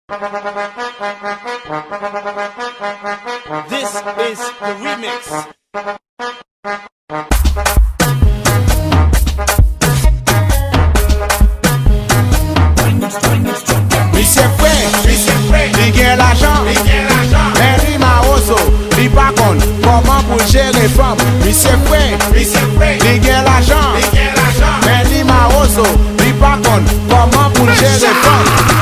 This is the remix. Monsieur Frey, li gen l'argent, men li ma oso, li pa kon, koman pou jere fam. Monsieur Frey, li gen l'argent, men li ma oso, li pa kon, koman pou jere fam.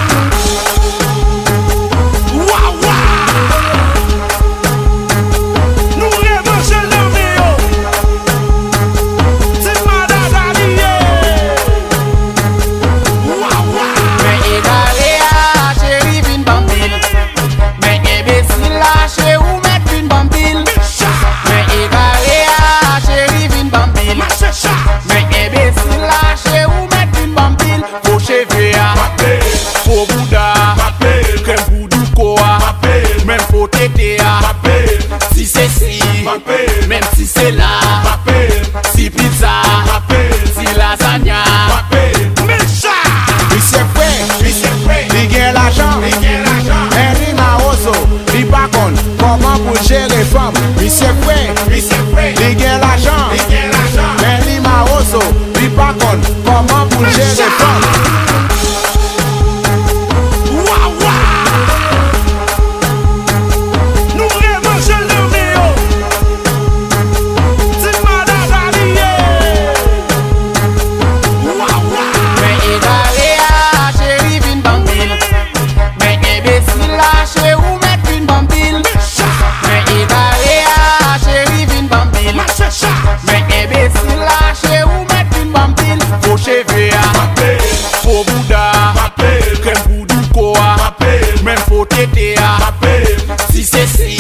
Fo Bouddha, crème Voodoo Koa, même fo Tétéa, si c'est si, même si c'est là, si pizza, si lasagna, Monsieur Frey, li gen l'argent, men li ma oso, li pa kon, koman pou jere fam. Monsieur Frey, li gen l'argent, men li ma oso, li pa kon, koman pou jere fam. Fo Bouddha, crème Voodoo Koa, même fo Tétéa, si c'est si,